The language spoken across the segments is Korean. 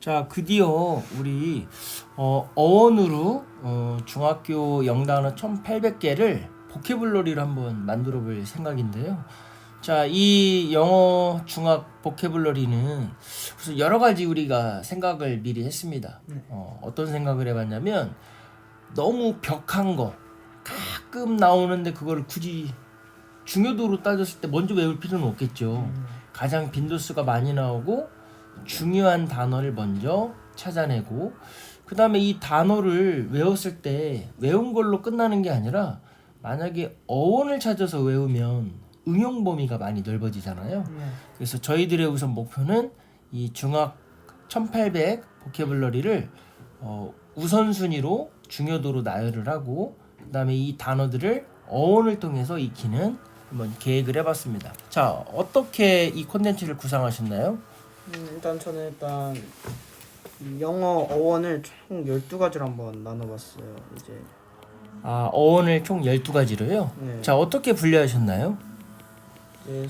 자, 드디어 우리 어원으로 중학교 영단어 1800개를 보캐블러리를 한번 만들어 볼 생각인데요. 자, 이 영어 중학 보캐블러리는 우선 여러 가지 우리가 생각을 미리 했습니다. 어떤 생각을 해봤냐면 너무 벽한 거 가끔 나오는데 그걸 굳이 중요도로 따졌을 때 먼저 외울 필요는 없겠죠. 가장 빈도수가 많이 나오고 중요한 단어를 먼저 찾아내고 그 다음에 이 단어를 외웠을 때 외운 걸로 끝나는 게 아니라 만약에 어원을 찾아서 외우면 응용 범위가 많이 넓어지잖아요. 그래서 저희들의 우선 목표는 이 중학 1800 보캐블러리를 우선순위로 중요도로 나열을 하고 그 다음에 이 단어들을 어원을 통해서 익히는 한번 계획을 해봤습니다. 자, 어떻게 이 콘텐츠를 구상하셨나요? 일단 저는 이 영어 어원을 총 12가지로 한번 나눠봤어요. 이제 어원을 총 12가지로요? 네. 자, 어떻게 분류하셨나요? 이제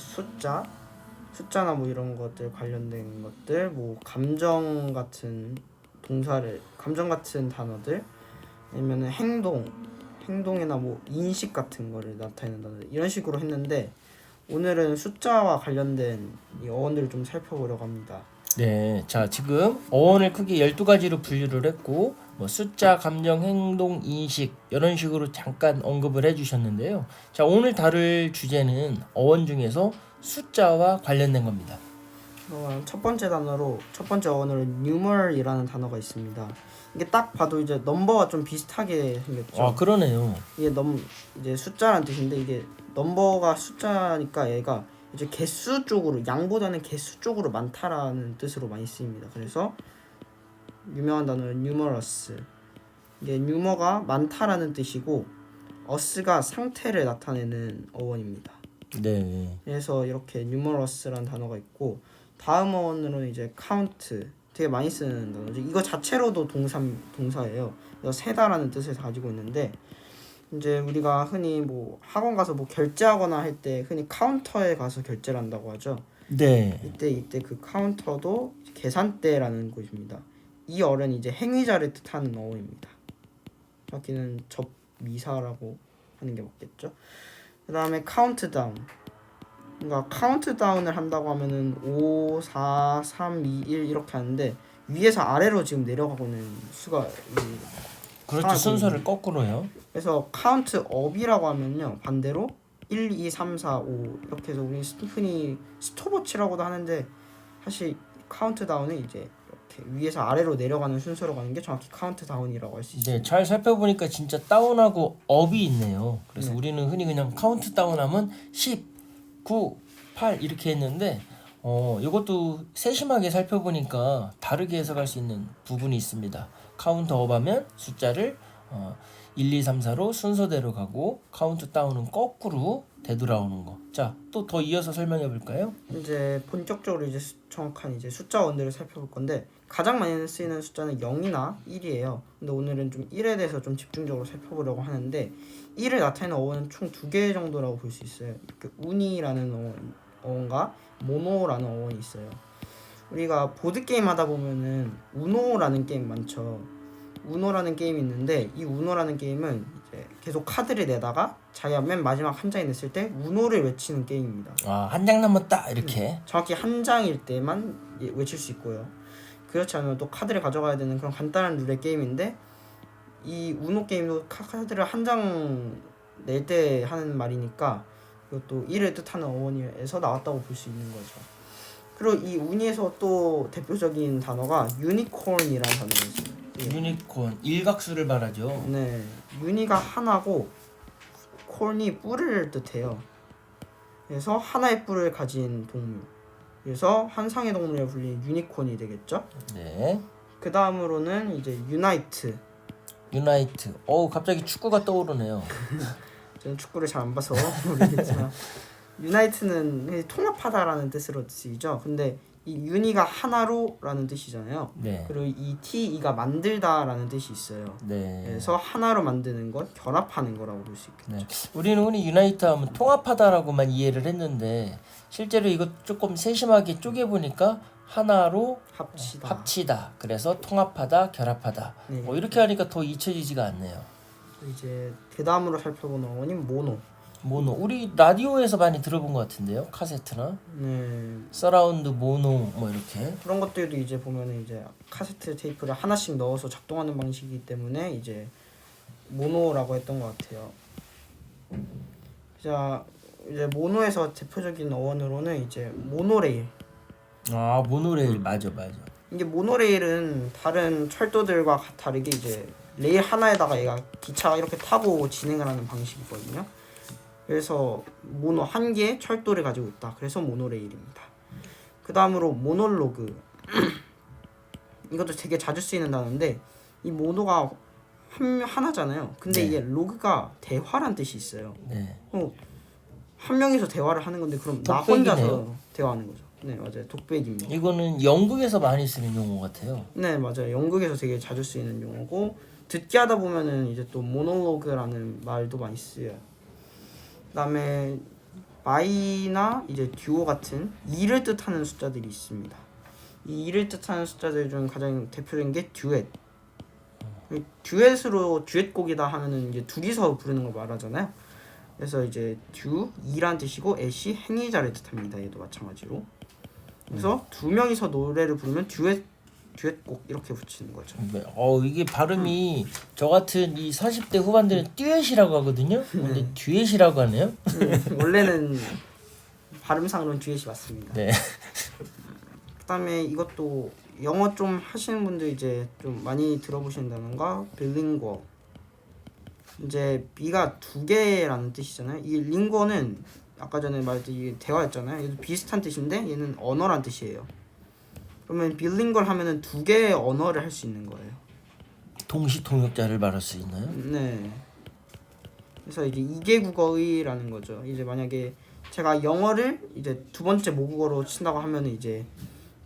숫자나 뭐 이런 것들 관련된 것들, 뭐 감정 같은 단어들, 아니면은 행동이나 뭐 인식 같은 거를 나타내는 단어들 이런 식으로 했는데 오늘은 숫자와 관련된 이 어원들을 좀 살펴보려고 합니다. 네, 자, 지금 어원을 크게 12가지로 분류를 했고 뭐 숫자, 감정, 행동, 인식 이런 식으로 잠깐 언급을 해주셨는데요. 자, 오늘 다룰 주제는 어원 중에서 숫자와 관련된 겁니다. 첫 번째 어원으로 numeral이라는 단어가 있습니다. 이게 딱 봐도 이제 넘버가 좀 비슷하게 생겼죠. 그러네요. 이게 이제 숫자라는 뜻인데 이게 넘버가 숫자니까 얘가 이제 개수 쪽으로 양보다는 개수 쪽으로 많다라는 뜻으로 많이 쓰입니다. 그래서 유명한 단어는 numerous. 이게 numer가 많다라는 뜻이고 us가 상태를 나타내는 어원입니다. 네. 그래서 이렇게 numerous라는 단어가 있고 다음 어원으로는 이제 count 되게 많이 쓰는 단어죠. 이거 자체로도 동사예요. 그래서 세다라는 뜻을 가지고 있는데 이제 우리가 흔히 뭐 학원 가서 뭐 결제하거나 할 때 흔히 카운터에 가서 결제를 한다고 하죠. 네. 이때 그 카운터도 계산대라는 곳입니다. 이 어는 이제 행위자를 뜻하는 어원입니다. 여기는 접미사라고 하는 게 맞겠죠. 그 다음에 카운트다운. 그러니까 카운트다운을 한다고 하면은 5, 4, 3, 2, 1 이렇게 하는데 위에서 아래로 지금 내려가고 있는 수가 그렇죠. 순서를 거꾸로요. 그래서 카운트업이라고 하면요 반대로 1, 2, 3, 4, 5 이렇게 해서 우리 흔히 스톱워치라고도 하는데 사실 카운트다운은 이제 이렇게 위에서 아래로 내려가는 순서로 가는 게 정확히 카운트다운이라고 할 수 있어요. 네, 잘 살펴보니까 진짜 다운하고 업이 있네요. 그래서 우리는 흔히 그냥 카운트 다운하면 10, 9, 8 이렇게 했는데 이것도 세심하게 살펴보니까 다르게 해석할 수 있는 부분이 있습니다. 카운트 업하면 숫자를 1, 2, 3, 4로 순서대로 가고 카운트 다운은 거꾸로 되돌아오는 거. 자, 또 더 이어서 설명해 볼까요? 이제 본격적으로 이제 정확한 이제 숫자 원들을 살펴볼 건데 가장 많이 쓰이는 숫자는 0이나 1이에요. 근데 오늘은 좀 1에 대해서 좀 집중적으로 살펴보려고 하는데 1을 나타내는 어원은 총 2개 정도라고 볼 수 있어요. 그 운이라는 어원과 모노라는 어원이 있어요. 우리가 보드 게임 하다 보면은 우노라는 게임 많죠. 우노라는 게임이 있는데 이 우노라는 게임은 이제 계속 카드를 내다가 자기가 맨 마지막 한 장이 냈을 때 우노를 외치는 게임입니다. 한 장 남았다 이렇게. 정확히 한 장일 때만 외칠 수 있고요. 그렇지 않으면 또 카드를 가져가야 되는 그런 간단한 룰의 게임인데 이 우노 게임도 카드를 한 장 낼 때 하는 말이니까 이것도 1을 뜻하는 어원에서 나왔다고 볼 수 있는 거죠. 그리고 이 운이에서 또 대표적인 단어가 유니콘이라는 단어가 있어요. 유니콘, 일각수를 말하죠. 네, 유니가 하나고 콘이 뿔을 뜻해요. 그래서 하나의 뿔을 가진 동물. 그래서 한상의 동물에 불리는 유니콘이 되겠죠. 네. 그 다음으로는 이제 유나이트. 갑자기 축구가 떠오르네요. 저는 축구를 잘 안 봐서 모르겠지만 유나이트는 통합하다라는 뜻으로 쓰이죠. 근데 이 유니가 하나로라는 뜻이잖아요. 네. 그리고 이 T가 만들다라는 뜻이 있어요. 네. 그래서 하나로 만드는 것, 결합하는 거라고 볼 수 있겠죠. 네. 우리는 흔히 유나이트 하면 통합하다라고만 이해를 했는데 실제로 이거 조금 세심하게 쪼개보니까 하나로 합치다. 그래서 통합하다, 결합하다. 네. 뭐 이렇게 하니까 더 잊혀지지가 않네요. 이제 그 다음으로 살펴본 어원인 모노. 모노. 우리 라디오에서 많이 들어본 것 같은데요. 카세트나 네. 서라운드 모노 뭐 이렇게. 그런 것들도 이제 보면은 이제 카세트 테이프를 하나씩 넣어서 작동하는 방식이기 때문에 이제 모노라고 했던 것 같아요. 자, 이제 모노에서 대표적인 어원으로는 이제 모노레일. 아 모노레일 맞아. 이게 모노레일은 다른 철도들과 다르게 이제 레일 하나에다가 얘가 기차가 이렇게 타고 진행을 하는 방식이거든요. 그래서 모노 한 개의 철도를 가지고 있다. 그래서 모노레일입니다. 그 다음으로 모놀로그. 이것도 되게 자주 쓰이는 단어인데 이 모노가 하나잖아요. 근데 네. 이게 로그가 대화란 뜻이 있어요. 네. 한 명이서 대화를 하는 건데 그럼 나 독백이네요. 혼자서 대화하는 거죠. 네 맞아요. 독백입니다. 이거는 영국에서 많이 쓰는 용어 같아요. 네 맞아요. 영국에서 되게 자주 쓰이는 용어고 듣기 하다 보면은 이제 또 모놀로그라는 말도 많이 쓰여요. 그다음에 바이나 이제 듀오 같은 2를 뜻하는 숫자들이 있습니다. 이 2를 뜻하는 숫자들 중 가장 대표적인 게 듀엣. 듀엣으로 듀엣곡이다 하면은 이제 둘이서 부르는 걸 말하잖아요. 그래서 이제 듀 2란 뜻이고 엣이 행위자를 뜻합니다. 얘도 마찬가지로. 그래서 두 명이서 노래를 부르면 듀엣곡 이렇게 붙이는 거죠. 이게 발음이 저 같은 이 40대 후반들은 듀엣이라고 하거든요. 근데 듀엣이라고 하네요. 원래는 발음상으로는 듀엣이 맞습니다. 네. 그다음에 이것도 영어 좀 하시는 분들 이제 좀 많이 들어보신다는가 빌링거. 이제 B가 두 개라는 뜻이잖아요. 이 링거는 아까 전에 말했듯이 대화였잖아요. 얘도 비슷한 뜻인데 얘는 언어란 뜻이에요. 그러면 빌링걸 하면은 두 개의 언어를 할 수 있는 거예요. 동시 통역자를 말할 수 있나요? 네. 그래서 이제 이개 국어의라는 거죠. 이제 만약에 제가 영어를 이제 두 번째 모국어로 친다고 하면은 이제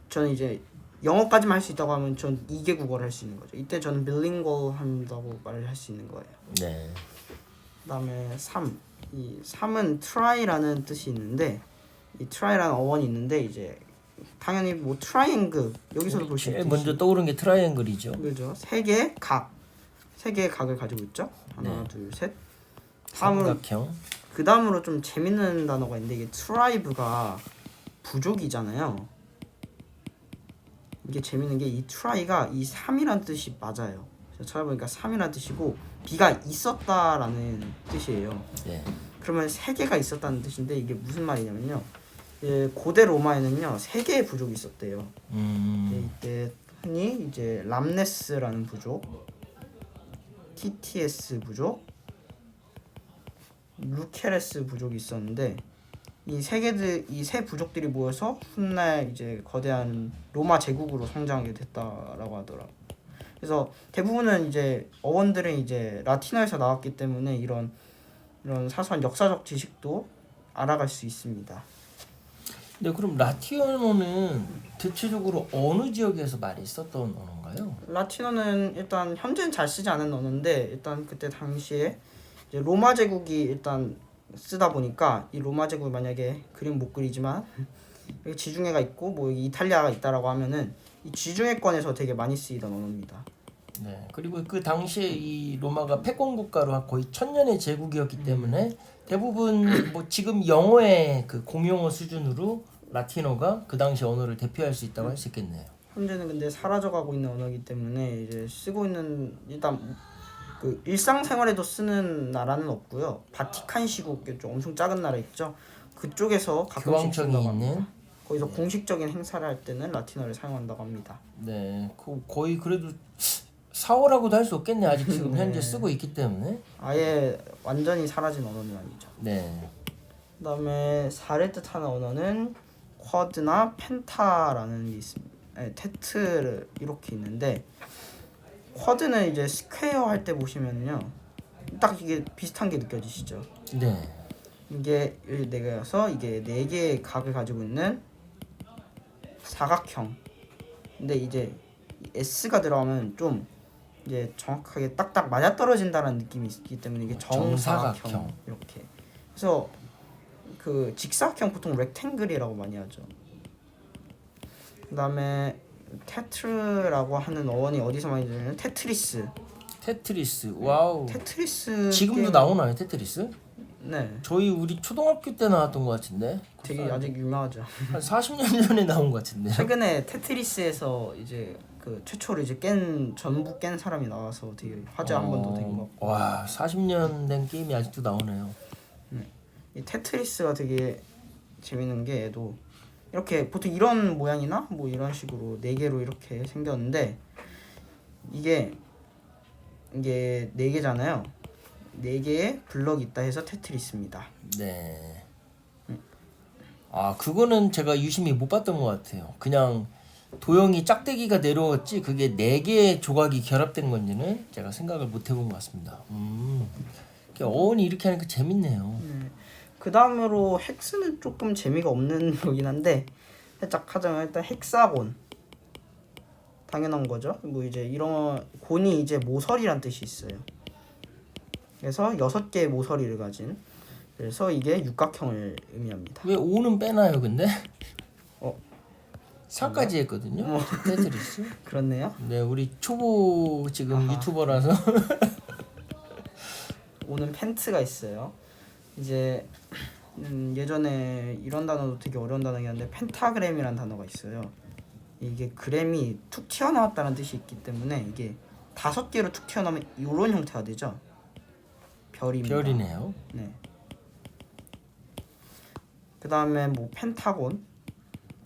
저는 이제 영어까지만 할 수 있다고 하면 전 이개 국어를 할 수 있는 거죠. 이때 저는 빌링걸 한다고 말을 할 수 있는 거예요. 네. 그다음에 3. 이 3은 try라는 뜻이 있는데 이 try라는 어원이 있는데 이제 당연히 뭐 트라이앵글 여기서도 볼 수 제일 있듯이 먼저 떠오른 게 트라이앵글이죠. 그죠? 세 개의 각을 가지고 있죠. 하나, 네. 둘, 셋. 다음으로 삼각형. 그 다음으로 좀 재밌는 단어가 있는데 이게 트라이브가 부족이잖아요. 이게 재밌는 게 이 try가 이 3이란 뜻이 맞아요. 제가 찾아보니까 3이란 뜻이고 B가 있었다라는 뜻이에요. 네. 그러면 세 개가 있었다는 뜻인데 이게 무슨 말이냐면요. 고대 로마에는요 세 개의 부족이 있었대요. 이때 흔히 이제 람네스라는 부족, TTS 부족, 루케레스 부족이 있었는데 이 세 부족들이 모여서 훗날 이제 거대한 로마 제국으로 성장하게 됐다라고 하더라고. 그래서 대부분은 이제 어원들은 이제 라틴어에서 나왔기 때문에 이런 사소한 역사적 지식도 알아갈 수 있습니다. 네, 그럼 라틴어는 대체적으로 어느 지역에서 많이 썼던 언어인가요? 라틴어는 일단 현재는 잘 쓰지 않은 언어인데 일단 그때 당시에 이제 로마 제국이 일단 쓰다 보니까 이 로마 제국이 만약에 그림 못 그리지만 여기 지중해가 있고 뭐 여기 이탈리아가 있다라고 하면은 이 지중해권에서 되게 많이 쓰이던 언어입니다. 네. 그리고 그 당시에 이 로마가 패권 국가로 거의 1000년의 제국이었기 때문에 대부분 뭐 지금 영어의 그 공용어 수준으로 라틴어가 그 당시 언어를 대표할 수 있다고 할 수 있겠네요. 현재는 근데 사라져가고 있는 언어이기 때문에 이제 쓰고 있는 일단 그 일상생활에도 쓰는 나라는 없고요. 바티칸 시국 좀 엄청 작은 나라 있죠. 그쪽에서 가끔씩 교황청이 쓴다고 있는. 합니다. 거기서 공식적인 행사를 할 때는 라틴어를 사용한다고 합니다. 네. 거의 그래도 사오라고도 할 수 없겠네. 아직 지금 네. 현재 쓰고 있기 때문에. 아예 완전히 사라진 언어는 아니죠. 네. 그다음에 4를 뜻하는 언어는 쿼드나 펜타라는 게 있습니다. 테트를 이렇게 있는데 쿼드는 이제 스퀘어 할 때 보시면요 딱 이게 비슷한 게 느껴지시죠? 네. 이게 내가서 이게 4개의 각을 가지고 있는 사각형. 근데 이제 S가 들어가면 좀 이제 정확하게 딱딱 맞아떨어진다는 느낌이 있기 때문에 이게 정사각형 이렇게. 그래서 그 직사각형 보통 렉탱글이라고 많이 하죠. 그다음에 테트라고 하는 어원이 어디서 많이 들리냐면 테트리스. 와우. 테트리스 지금도 게임- 나오나요, 테트리스? 네, 우리 초등학교 때 나왔던 것 같은데. 되게 아직 유명하죠. 한 40년 전에 나온 것 같은데. 최근에 테트리스에서 이제 그 최초로 이제 전부 깬 사람이 나와서 되게 화제 한 번 더 된 거. 와, 40년 된 게임이 아직도 나오네요. 이 테트리스가 되게 재밌는 게 얘도 이렇게 보통 이런 모양이나 뭐 이런 식으로 네 개로 이렇게 생겼는데 이게 네 개잖아요. 네 개의 블럭이 있다 해서 테트리스입니다. 네. 아, 그거는 제가 유심히 못 봤던 것 같아요. 그냥 도형이 짝대기가 내려왔지 그게 네 개의 조각이 결합된 건지는 제가 생각을 못 해본 것 같습니다. 어원이 이렇게 하니까 재밌네요. 그 다음으로 헥스는 조금 재미가 없는 거긴 한데 살짝 하자면 일단 헥사곤 당연한 거죠. 뭐 이제 이런 곤이 이제 모서리란 뜻이 있어요. 그래서 6개의 모서리를 가진 그래서 이게 육각형을 의미합니다. 왜 5는 빼나요, 근데? 어. 4까지 했거든요. 테트리스. 그렇네요. 네, 우리 초보 지금 유튜버라서 오는 펜트가 있어요. 이제 예전에 이런 단어도 되게 어려운 단어였는데 펜타그램이라는 단어가 있어요. 이게 그램이 툭 튀어나왔다는 뜻이 있기 때문에 이게 5개로 툭 튀어나오면 이런 형태가 되죠. 별입니다. 별이네요. 네. 그 다음에 뭐 펜타곤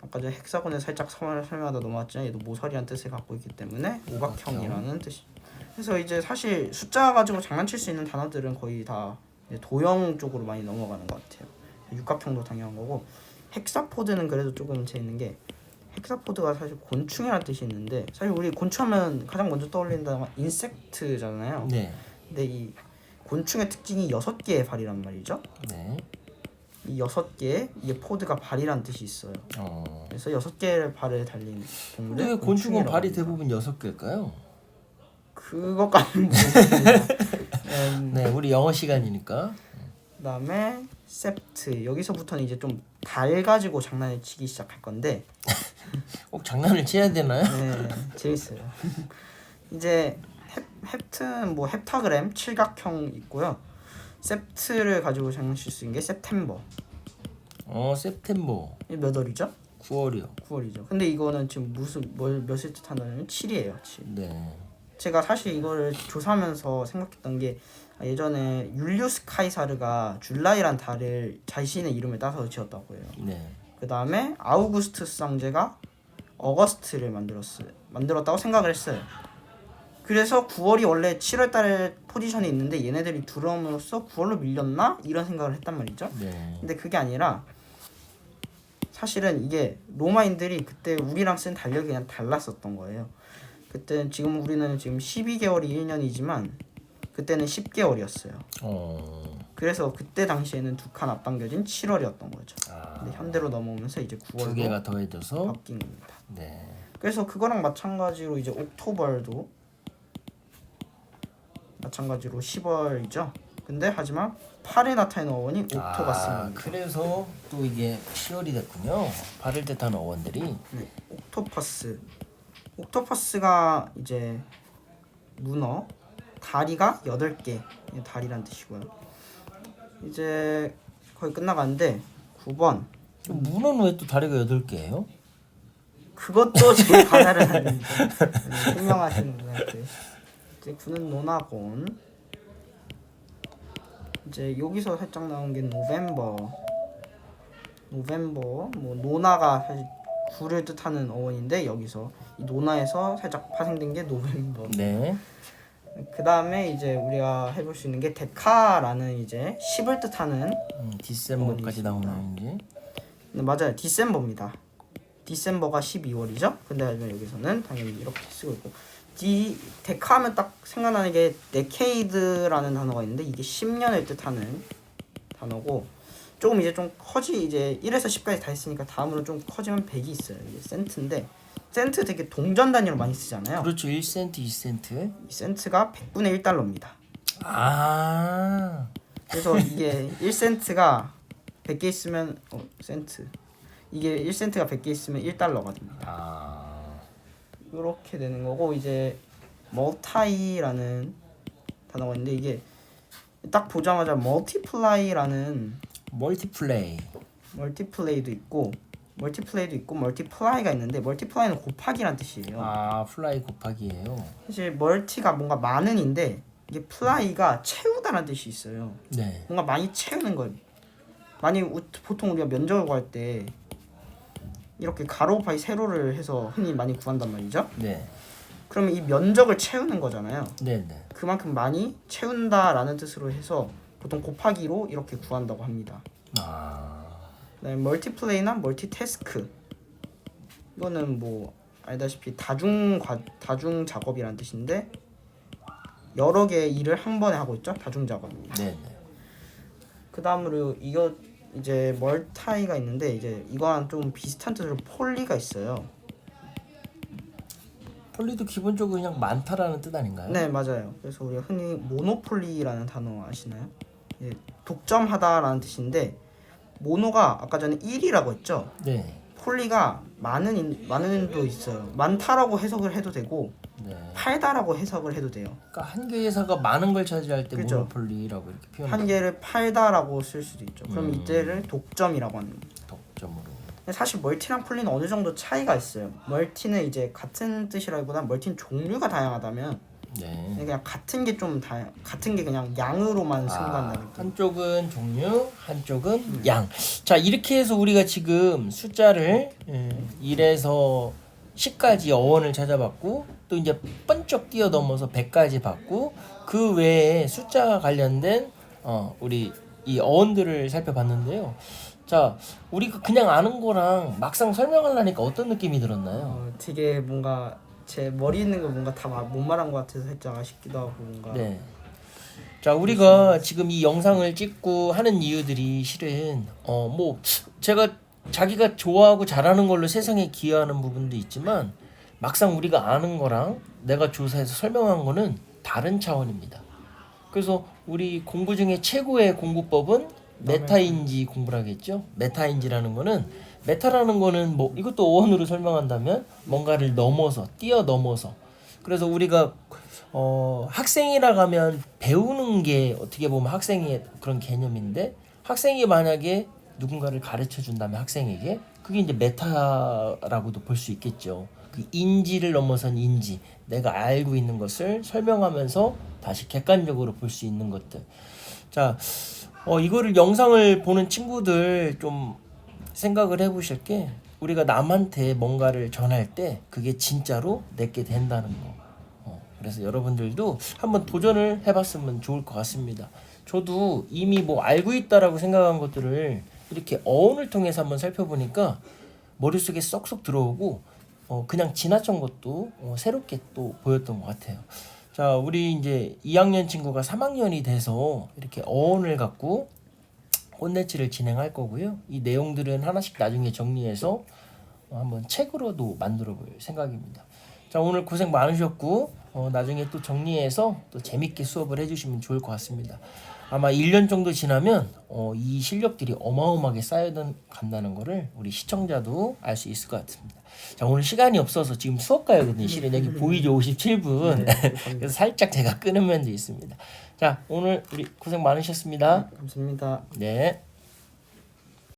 아까 전 헥사곤을 살짝 설명하다 넘어왔지만 얘도 모서리란 뜻을 갖고 있기 때문에 오각형이라는 뜻이. 그래서 이제 사실 숫자 가지고 장난칠 수 있는 단어들은 거의 다 이제 도형 쪽으로 많이 넘어가는 것 같아요. 육각형도 당연한 거고 헥사포드는 그래도 조금 재밌는 게 헥사포드가 사실 곤충이라는 뜻이 있는데 사실 우리 곤충하면 가장 먼저 떠올리는 단어가 인섹트잖아요. 네. 근데 이 곤충의 특징이 6개의 발이란 말이죠. 네. 이 6개 이게 포드가 발이란 뜻이 있어요. 그래서 6개의 발을 달린 동물. 근데 왜 곤충은 발이 대부분 6개일까요? 그것까지는 모르겠습니다. 네, 우리 영어 시간이니까. 그다음에 세프트 여기서부터는 이제 좀 달 가지고 장난을 치기 시작할 건데 꼭 장난을 쳐야 되나요? 네, 재밌어요. 이제 헵트는 뭐 헵타그램 칠각형 있고요. 세프트를 가지고 장난칠 수 있는 게 september. 세프템버. 이게 몇 월이죠? 9월이요. 9월이죠. 근데 이거는 지금 몇을 뜻하냐면 7이에요. 7. 네. 제가 사실 이거를 조사하면서 생각했던 게 예전에 율리우스 카이사르가 줄라이란 달을 자신의 이름을 따서 지었다고 해요. 네. 그 다음에 아우구스투스 황제가 어거스트를 만들었다고 생각을 했어요. 그래서 9월이 원래 7월달에 포지션이 있는데 얘네들이 들어옴으로써 9월로 밀렸나? 이런 생각을 했단 말이죠. 네. 근데 그게 아니라 사실은 이게 로마인들이 그때 우리랑 쓴 달력이 그냥 달랐었던 거예요. 그때 지금 우리는 지금 12개월이 1년이지만 그때는 10개월이었어요. 그래서 그때 당시에는 2칸 앞당겨진 7월이었던 거죠. 근데 현대로 넘어오면서 이제 9월로 2개가 더해져서 바뀐 겁니다. 네. 그래서 그거랑 마찬가지로 이제 옥토벌도 마찬가지로 10월이죠. 근데 하지만 8에 나타나는 어원이 옥토가 쓴 겁니다. 그래서 또 이게 10월이 됐군요. 발을 뜻하는 어원들이. 네, 옥토퍼스가 이제 문어, 다리가 8개, 다리란 뜻이고요. 이제 거의 끝나가는데 9번. 문어는 왜 또 다리가 8개예요? 그것도 제 가사를 하는데 설명하시는 분한테 이제 9는 노나곤. 이제 여기서 살짝 나온 게 노벰버 뭐 노나가 사실 9를 뜻하는 어원인데 여기서 이 노나에서 살짝 파생된 게 노벰버. 네. 그 다음에 이제 우리가 해볼 수 있는 게 데카라는 이제 10을 뜻하는 디셈버까지 나오나요 이제? 네, 맞아요. 디셈버입니다. 디셈버가 12월이죠. 근데 여기서는 당연히 이렇게 쓰고 있고 데카하면 딱 생각나는 게 데케이드라는 단어가 있는데 이게 10년을 뜻하는 단어고 조금 이제 좀 이제 1에서 10까지 다 했으니까 다음으로 좀 커지면 100이 있어요. 이게 센트인데 센트 되게 동전 단위로 많이 쓰잖아요. 그렇죠. 1센트, 2센트. 이 센트가 100분의 1달러입니다. 아. 그래서 이게 1센트가 100개 있으면 센트 이게 1센트가 100개 있으면 1달러가 됩니다. 아, 이렇게 되는 거고 이제 멀타이라는 단어가 있는데 이게 딱 보자마자 멀티플라이라는 멀티플레이도 있고 멀티플라이가 있는데 멀티플라이는 곱하기란 뜻이에요. 아, 플라이 곱하기예요. 사실 멀티가 뭔가 많은인데 이게 플라이가 채우다라는 뜻이 있어요. 네. 뭔가 많이 채우는 거예요. 보통 우리가 면적을 구할 때 이렇게 가로 곱하기 세로를 해서 흔히 많이 구한단 말이죠. 네. 그러면 이 면적을 채우는 거잖아요. 네, 네. 그만큼 많이 채운다라는 뜻으로 해서 보통 곱하기로 이렇게 구한다고 합니다. 아, 그다음에 멀티플레이나 멀티태스크 이거는 뭐 알다시피 다중 작업이라는 뜻인데 여러 개의 일을 한 번에 하고 있죠. 다중 작업입니다. 네, 네. 그 다음으로 이거 이제 멀타이가 있는데 이제 이거랑 좀 비슷한 뜻으로 폴리가 있어요. 폴리도 기본적으로 그냥 많다라는 뜻 아닌가요? 네 맞아요. 그래서 우리가 흔히 모노폴리라는 단어 아시나요? 예, 독점하다라는 뜻인데 모노가 아까 전에 1이라고 했죠. 네. 폴리가 많은도 있어요. 많다라고 해석을 해도 되고 네. 팔다라고 해석을 해도 돼요. 그러니까 한 개 회사가 많은 걸 차지할 때 그죠. 모노폴리라고 이렇게 표현. 한 개를 팔다라고 쓸 수도 있죠. 그럼 이때를 독점이라고 하는 거예요. 독점으로. 근데 사실 멀티랑 폴리는 어느 정도 차이가 있어요. 멀티는 이제 같은 뜻이라기보다는 멀티는 종류가 다양하다면 네. 그냥 같은 게 같은 게 그냥 양으로만 승부한다는 거. 한쪽은 종류, 한쪽은 양. 자, 이렇게 해서 우리가 지금 숫자를 1에서 10까지 어원을 찾아봤고 또 이제 번쩍 뛰어넘어서 100까지 봤고 그 외에 숫자와 관련된 우리 이 어원들을 살펴봤는데요. 자, 우리가 그냥 아는 거랑 막상 설명하려니까 어떤 느낌이 들었나요? 되게 뭔가 제 머리 있는 거 뭔가 다 못 말한 것 같아서 살짝 아쉽기도 하고 뭔가. 네. 자, 우리가 지금 이 영상을 찍고 하는 이유들이 실은 뭐 제가 자기가 좋아하고 잘하는 걸로 세상에 기여하는 부분도 있지만 막상 우리가 아는 거랑 내가 조사해서 설명한 거는 다른 차원입니다. 그래서 우리 공부 중에 최고의 공부법은 메타인지 공부를 하겠죠. 메타인지라는 거는 메타라는 거는 뭐 이것도 어원으로 설명한다면 뭔가를 넘어서 뛰어넘어서 그래서 우리가 학생이라 하면 배우는 게 어떻게 보면 학생의 그런 개념인데 학생이 만약에 누군가를 가르쳐 준다면 학생에게 그게 이제 메타라고도 볼 수 있겠죠. 그 인지를 넘어선 인지, 내가 알고 있는 것을 설명하면서 다시 객관적으로 볼 수 있는 것들. 자, 이거를 영상을 보는 친구들 좀 생각을 해보실 게 우리가 남한테 뭔가를 전할 때 그게 진짜로 내게 된다는 거. 그래서 여러분들도 한번 도전을 해봤으면 좋을 것 같습니다. 저도 이미 뭐 알고 있다라고 생각한 것들을 이렇게 어원을 통해서 한번 살펴보니까 머릿속에 쏙쏙 들어오고 그냥 지나친 것도 새롭게 또 보였던 것 같아요. 자, 우리 이제 2학년 친구가 3학년이 돼서 이렇게 어원을 갖고 콘텐츠를 진행할 거고요. 이 내용들은 하나씩 나중에 정리해서 한번 책으로도 만들어 볼 생각입니다. 자, 오늘 고생 많으셨고 나중에 또 정리해서 또 재밌게 수업을 해주시면 좋을 것 같습니다. 아마 1년 정도 지나면 이 실력들이 어마어마하게 쌓여간다는 거를 우리 시청자도 알 수 있을 것 같습니다. 자, 오늘 시간이 없어서 지금 수업 가야거든요. 실은 여기 보이죠? 57분. 그래서 살짝 제가 끄는 면도 있습니다. 자, 오늘 우리 고생 많으셨습니다. 감사합니다. 네.